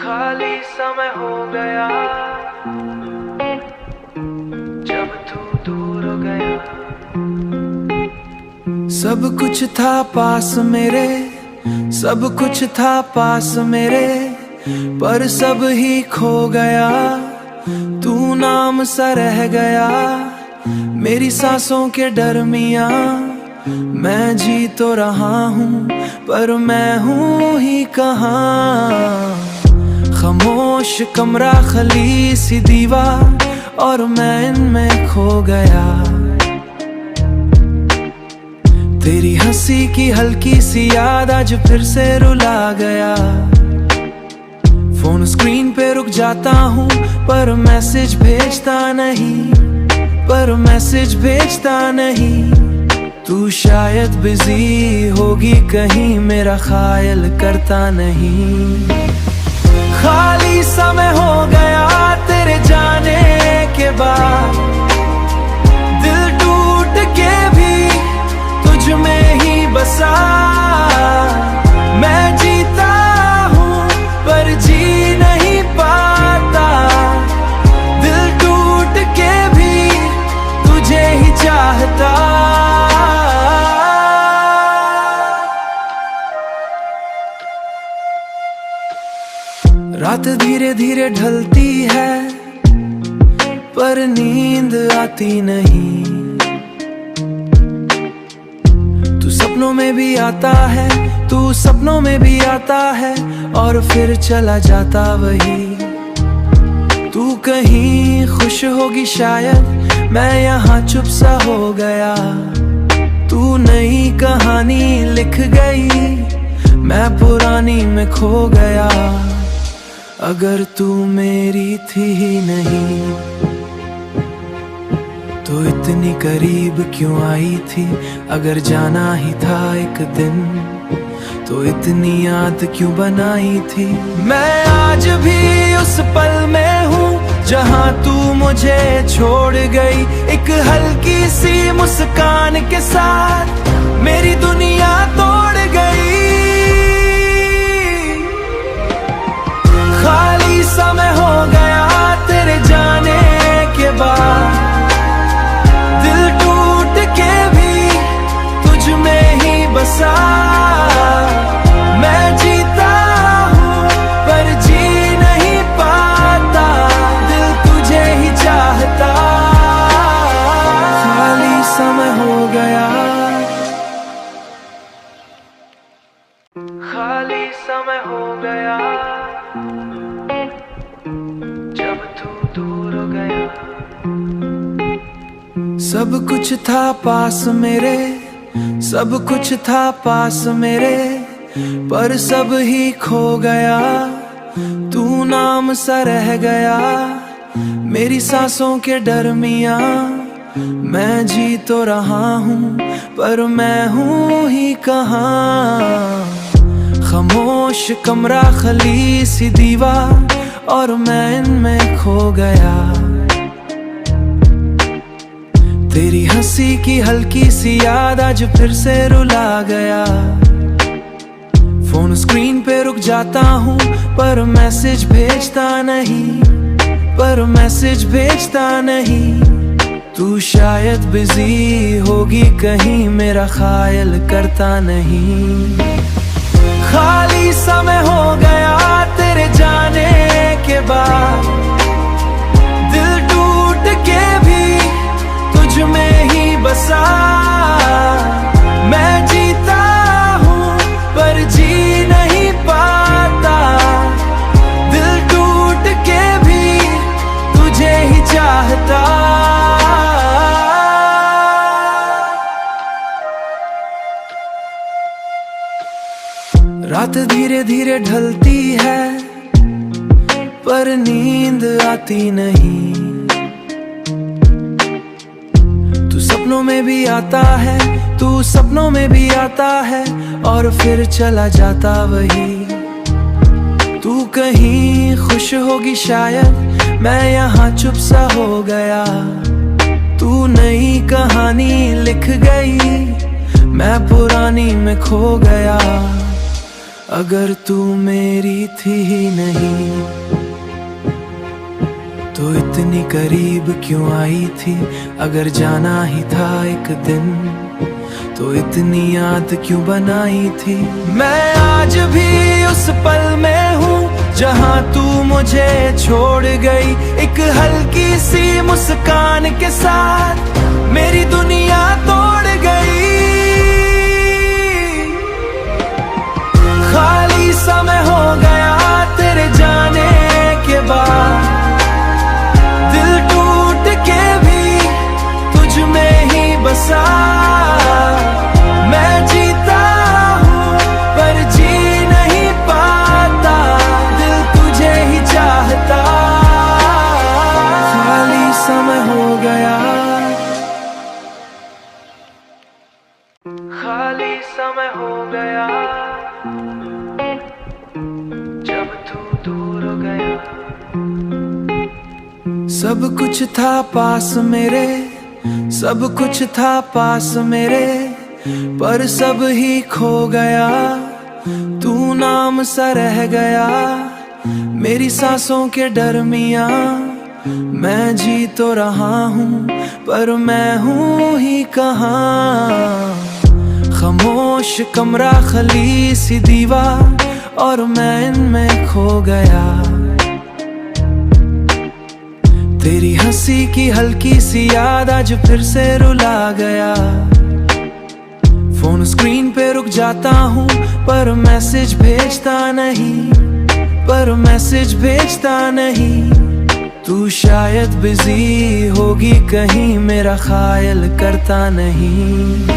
खाली समय हो गया जब तू दूर हो गया। सब कुछ था पास मेरे, सब कुछ था पास मेरे, पर सब ही खो गया। तू नाम सा रह गया मेरी सांसों के दरमियां। मैं जी तो रहा हूँ पर मैं हूँ ही कहाँ। खामोश कमरा, खली सी दीवार, और मैं इनमें खो गया। तेरी हंसी की हल्की सी याद आज फिर से रुला गया। फोन स्क्रीन पे रुक जाता हूँ पर मैसेज भेजता नहीं, पर मैसेज भेजता नहीं। तू शायद बिजी होगी कहीं, मेरा ख्याल करता नहीं। खाली समय हो गया तेरे जाने के बाद, दिल टूट के भी तुझ में ही बसा। मैं जीता हूँ पर जी नहीं पाता, दिल टूट के भी तुझे ही चाहता। रात धीरे धीरे ढलती है पर नींद आती नहीं। तू सपनों में भी आता है, तू सपनों में भी आता है, और फिर चला जाता वही। तू कहीं खुश होगी शायद, मैं यहाँ चुप सा हो गया। तू नई कहानी लिख गई, मैं पुरानी में खो गया। अगर तू मेरी थी ही नहीं तो इतनी करीब क्यों आई थी। अगर जाना ही था एक दिन तो इतनी याद क्यों बनाई थी। मैं आज भी उस पल में हूँ जहाँ तू मुझे छोड़ गई। एक हल्की सी मुस्कान के साथ मेरी दुनिया तोड़ गई। खाली समय हो गया तेरे जाने के बाद, दिल टूट के भी तुझ में ही बसा। मैं जीता हूँ पर जी नहीं पाता, दिल तुझे ही चाहता। खाली समय हो गया, खाली समय हो गया जब तू दूर हो गया। सब कुछ था पास मेरे, सब कुछ था पास मेरे, पर सब ही खो गया। तू नाम सा रह गया मेरी सांसों के दरमियां। मैं जी तो रहा हूँ पर मैं हूँ ही कहाँ। खामोश कमरा, खली सी दीवार, और मैं इनमें खो गया। तेरी हंसी की हल्की सी याद आज फिर से रुला गया। फोन स्क्रीन पे रुक जाता हूँ पर मैसेज भेजता नहीं, पर मैसेज भेजता नहीं। तू शायद बिजी होगी कहीं, मेरा ख्याल करता नहीं। खाली समय हो गया तेरे जाने के बाद, दिल टूट के भी तुझ में ही बसा। मैं जीता हूँ पर जी नहीं पाता, दिल टूट के भी तुझे ही चाहता। रात धीरे धीरे ढलती है पर नींद आती नहीं। तू सपनों में भी आता है, तू सपनों में भी आता है, और फिर चला जाता वही। तू कहीं खुश होगी शायद, मैं यहाँ चुप सा हो गया। तू नई कहानी लिख गई, मैं पुरानी में खो गया। अगर तू मेरी थी ही नहीं तो इतनी करीब क्यों आई थी। अगर जाना ही था एक दिन तो इतनी याद क्यों बनाई थी। मैं आज भी उस पल में हूँ जहाँ तू मुझे छोड़ गई। एक हल्की सी मुस्कान के साथ मेरी दुनिया तोड़ गई। खाली समय हो गया तेरे जाने के बाद, दिल टूट के भी तुझ में ही बसा। मैं जीता हूँ पर जी नहीं पाता, दिल तुझे ही चाहता। खाली समय हो गया, खाली समय हो गया जब तू दूर हो गया। सब कुछ था पास मेरे, सब कुछ था पास मेरे, पर सब ही खो गया। तू नाम सा रह गया मेरी सांसों के दरमियां। मैं जी तो रहा हूँ पर मैं हूँ ही कहाँ। खामोश कमरा, खली सी दीवार और मैं इनमें खो गया। तेरी हंसी की हल्की सी याद आज फिर से रुला गया। फोन स्क्रीन पे रुक जाता हूँ पर मैसेज भेजता नहीं, पर मैसेज भेजता नहीं। तू शायद बिजी होगी कहीं, मेरा ख्याल करता नहीं।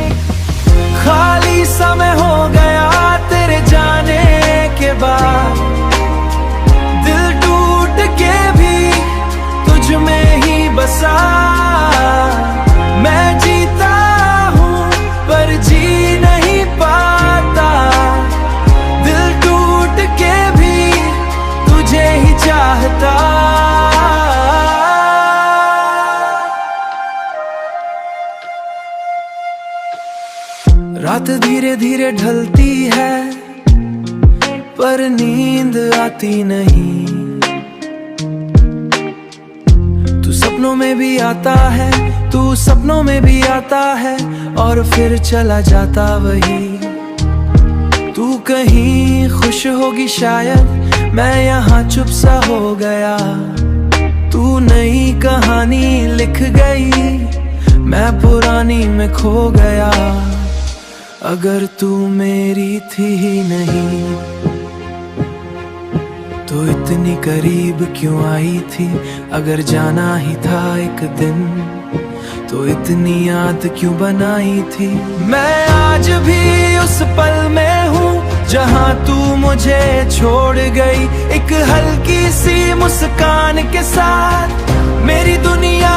खाली समय हो गया तेरे जाने के बाद, दिल टूट के भी तुझ में ही बसा। मैं जीता हूँ पर जी नहीं पाता, दिल टूट के भी तुझे ही चाहता। रात धीरे धीरे ढलती है पर नींद आती नहीं। तू सपनों में भी आता है, तू सपनों में भी आता है और फिर चला जाता वही। तू कहीं खुश होगी शायद, मैं यहाँ चुप सा हो गया। तू नई कहानी लिख गई, मैं पुरानी में खो गया। अगर तू मेरी थी ही नहीं तो इतनी करीब क्यों आई थी। अगर जाना ही था एक दिन तो इतनी याद क्यों बनाई थी। मैं आज भी उस पल में हूँ जहाँ तू मुझे छोड़ गई। एक हल्की सी मुस्कान के साथ मेरी दुनिया